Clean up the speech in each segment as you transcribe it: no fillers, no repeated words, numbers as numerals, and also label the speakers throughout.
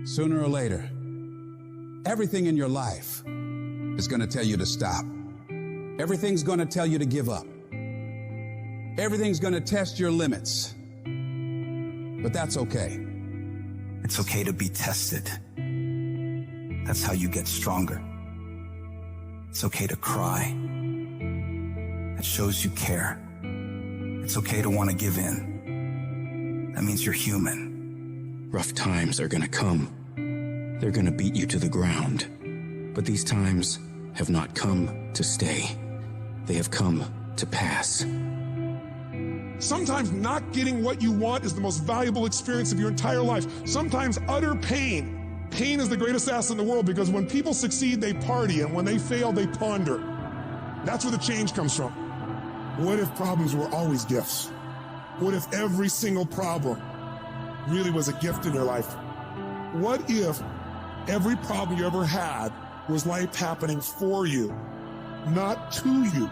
Speaker 1: Sooner or later, everything in your life is going to tell you to stop. Everything's going to tell you to give up. Everything's going to test your limits. But that's okay.
Speaker 2: It's okay to be tested. That's how you get stronger. It's okay to cry. That shows you care. It's okay to want to give in. That means you're human.
Speaker 3: Rough times are gonna come. They're gonna beat you to the ground. But these times have not come to stay. They have come to pass.
Speaker 4: Sometimes not getting what you want is the most valuable experience of your entire life. Sometimes utter pain. Pain is the greatest asset in the world, because when people succeed, they party, and when they fail, they ponder. That's where the change comes from. What if problems were always gifts? What if every single problem really was a gift in your life? What if every problem you ever had was life happening for you, not to you?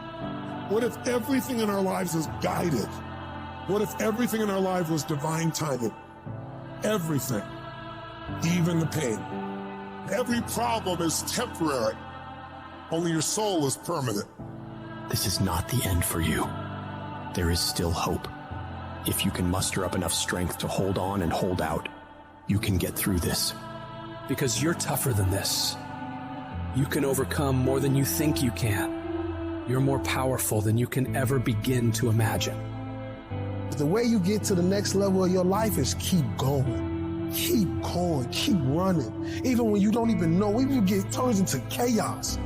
Speaker 4: What if everything in our lives is guided? What if everything in our life was divine timing? Everything, even the pain. Every problem is temporary. Only your soul is permanent.
Speaker 5: This is not the end for you. There is still hope. If you can muster up enough strength to hold on and hold out, you can get through this.
Speaker 6: Because you're tougher than this. You can overcome more than you think you can. You're more powerful than you can ever begin to imagine.
Speaker 7: The way you get to the next level of your life is keep going. Keep going, keep running. Even when you don't even know, even if it turns into chaos.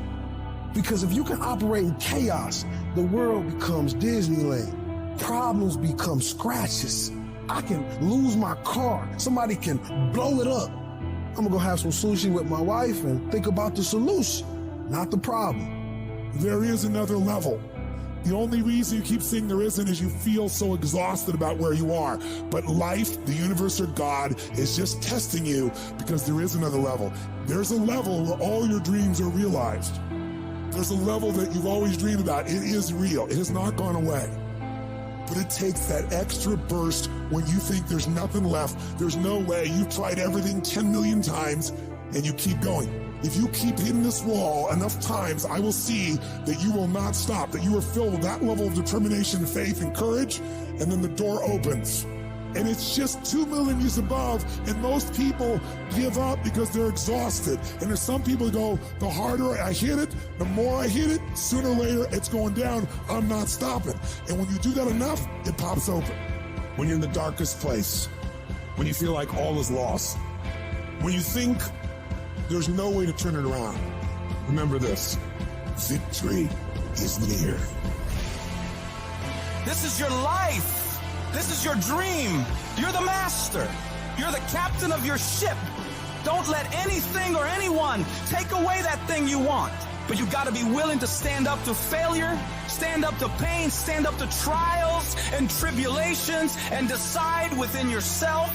Speaker 7: Because if you can operate in chaos, the world becomes Disneyland. Problems become scratches. I can lose my car. Somebody can blow it up. I'm gonna go have some sushi with my wife and think about the solution, not the problem.
Speaker 4: There is another level. The only reason you keep saying there isn't is you feel so exhausted about where you are. But life, the universe, or God is just testing you, because there is another level. There's a level where all your dreams are realized. There's a level that you've always dreamed about. It is real. It has not gone away. But it takes that extra burst when you think there's nothing left. There's no way. You've tried everything 10 million times and you keep going. If you keep hitting this wall enough times, I will see that you will not stop, that you are filled with that level of determination, faith, and courage, and then the door opens. And it's just 2 millimeters above, and most people give up because they're exhausted. And there's some people who go, the harder I hit it, the more I hit it, sooner or later it's going down, I'm not stopping. And when you do that enough, it pops open. When you're in the darkest place, when you feel like all is lost, when you think there's no way to turn it around, remember this: victory is near.
Speaker 8: This is your life. This is your dream. You're the master. You're the captain of your ship. Don't let anything or anyone take away that thing you want. But you gotta be willing to stand up to failure, stand up to pain, stand up to trials and tribulations, and decide within yourself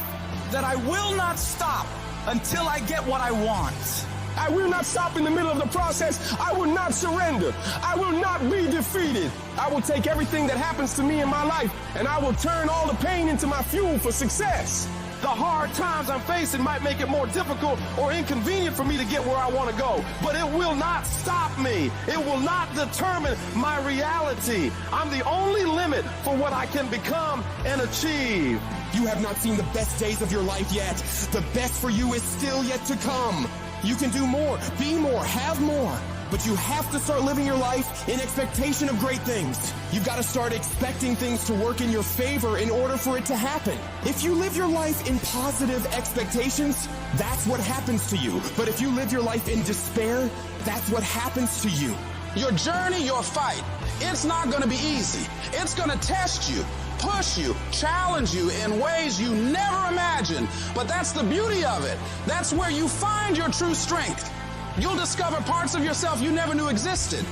Speaker 8: that I will not stop until I get what I want.
Speaker 9: I will not stop in the middle of the process. I will not surrender. I will not be defeated. I will take everything that happens to me in my life, and I will turn all the pain into my fuel for success. The hard times I'm facing might make it more difficult or inconvenient for me to get where I want to go, but it will not stop me. It will not determine my reality. I'm the only limit for what I can become and achieve.
Speaker 10: You have not seen the best days of your life yet. The best for you is still yet to come. You can do more, be more, have more. But you have to start living your life in expectation of great things. You've got to start expecting things to work in your favor in order for it to happen. If you live your life in positive expectations, that's what happens to you. But if you live your life in despair, that's what happens to you.
Speaker 1: Your journey, your fight, it's not going to be easy. It's going to test you, push you, challenge you in ways you never imagined. But that's the beauty of it. That's where you find your true strength. You'll discover parts of yourself you never knew existed.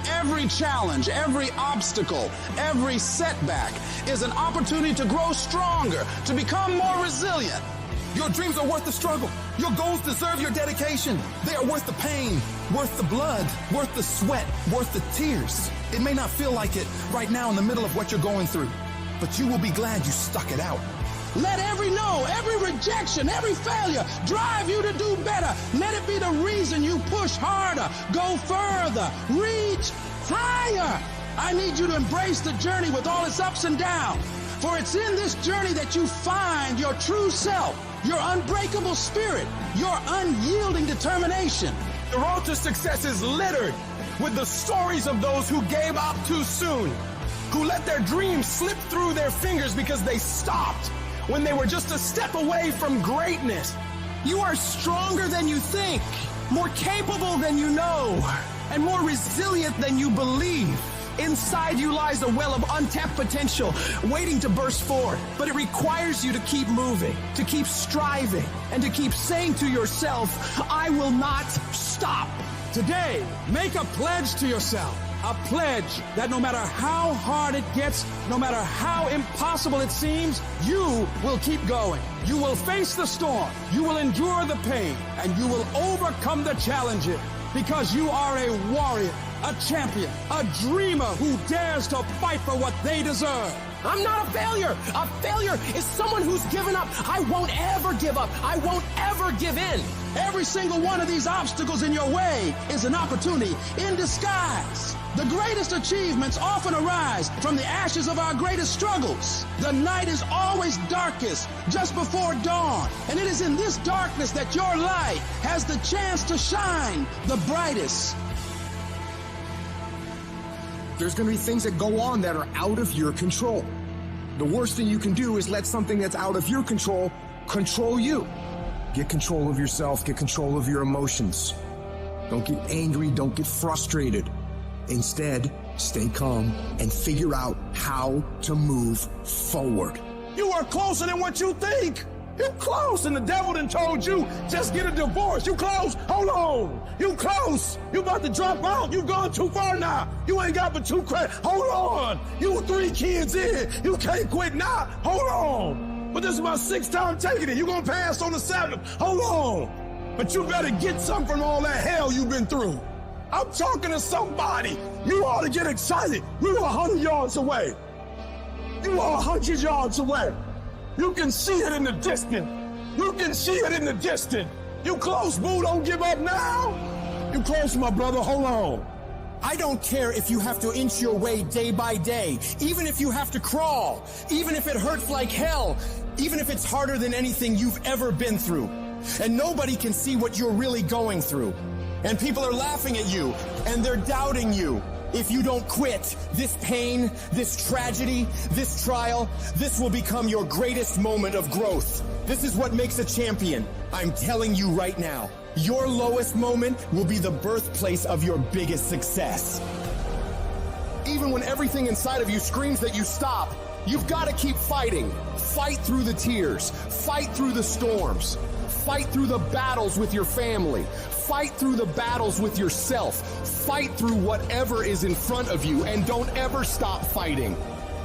Speaker 1: Every challenge, every obstacle, every setback is an opportunity to grow stronger, to become more resilient.
Speaker 8: Your dreams are worth the struggle. Your goals deserve your dedication. They are worth the pain, worth the blood, worth the sweat, worth the tears. It may not feel like it right now in the middle of what you're going through, but you will be glad you stuck it out.
Speaker 1: Let every no, every rejection, every failure drive you to do better. Let it be the reason you push harder, go further, reach higher. I need you to embrace the journey with all its ups and downs. For it's in this journey that you find your true self, your unbreakable spirit, your unyielding determination.
Speaker 9: The road to success is littered with the stories of those who gave up too soon, who let their dreams slip through their fingers because they stopped when they were just a step away from greatness. You are stronger than you think, more capable than you know, and more resilient than you believe. Inside you lies a well of untapped potential waiting to burst forth. But it requires you to keep moving, to keep striving, and to keep saying to yourself, I will not stop.
Speaker 1: Today, make a pledge to yourself. A pledge that no matter how hard it gets, no matter how impossible it seems, you will keep going. You will face the storm. You will endure the pain. And you will overcome the challenges. Because you are a warrior, a champion, a dreamer who dares to fight for what they deserve.
Speaker 9: I'm not a failure. A failure is someone who's given up. I won't ever give up. I won't ever give in.
Speaker 1: Every single one of these obstacles in your way is an opportunity in disguise. The greatest achievements often arise from the ashes of our greatest struggles. The night is always darkest just before dawn. And it is in this darkness that your light has the chance to shine the brightest.
Speaker 10: There's going to be things that go on that are out of your control. The worst thing you can do is let something that's out of your control you. Get control of yourself, get control of your emotions. Don't get angry, don't get frustrated. Instead, stay calm and figure out how to move forward.
Speaker 9: You are closer than what you think. You close, and the devil done told you, just get a divorce. You close, hold on. You close, you about to drop out. You gone too far now. You ain't got but 2 credits. Hold on. You 3 kids in. You can't quit now. Hold on. But this is my 6th time taking it. You gonna pass on the 7th. Hold on. But you better get something from all that hell you've been through. I'm talking to somebody. You ought to get excited. You are 100 yards away. You are 100 yards away. You can see it in the distance. You can see it in the distance. You close, boo. Don't give up now. You close, my brother. Hold on.
Speaker 8: I don't care if you have to inch your way day by day, even if you have to crawl, even if it hurts like hell, even if it's harder than anything you've ever been through. And nobody can see what you're really going through. And people are laughing at you, and they're doubting you. If you don't quit, this pain, this tragedy, this trial, this will become your greatest moment of growth. This is what makes a champion. I'm telling you right now, your lowest moment will be the birthplace of your biggest success. Even when everything inside of you screams that you stop, you've got to keep fighting. Fight through the tears. Fight through the storms. Fight through the battles with your family. Fight through the battles with yourself. Fight through whatever is in front of you, and don't ever stop fighting.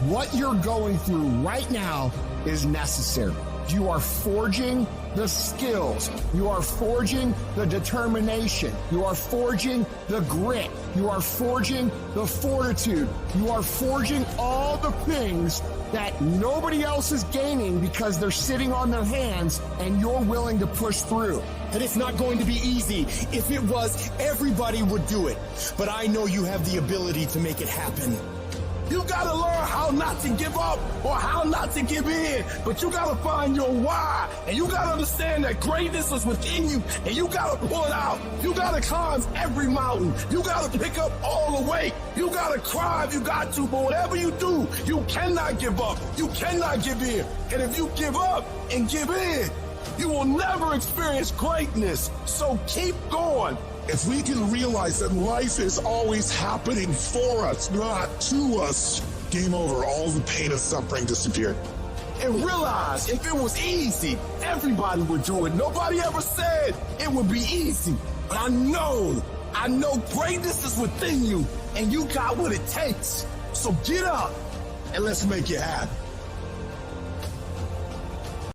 Speaker 10: What you're going through right now is necessary. You are forging the skills. You are forging the determination. You are forging the grit. You are forging the fortitude. You are forging all the things that nobody else is gaining because they're sitting on their hands and you're willing to push through.
Speaker 8: And it's not going to be easy. If it was, everybody would do it. But I know you have the ability to make it happen.
Speaker 9: You gotta learn how not to give up or how not to give in. But you gotta find your why. And you gotta understand that greatness is within you. And you gotta pull it out. You gotta climb every mountain. You gotta pick up all the weight. You gotta cry if you got to. But whatever you do, you cannot give up. You cannot give in. And if you give up and give in, you will never experience greatness. So keep going.
Speaker 4: If we can realize that life is always happening for us, not to us, game over. All the pain and suffering disappeared.
Speaker 9: And realize if it was easy, everybody would do it. Nobody ever said it would be easy. But I know greatness is within you, and you got what it takes. So get up and let's make it happen.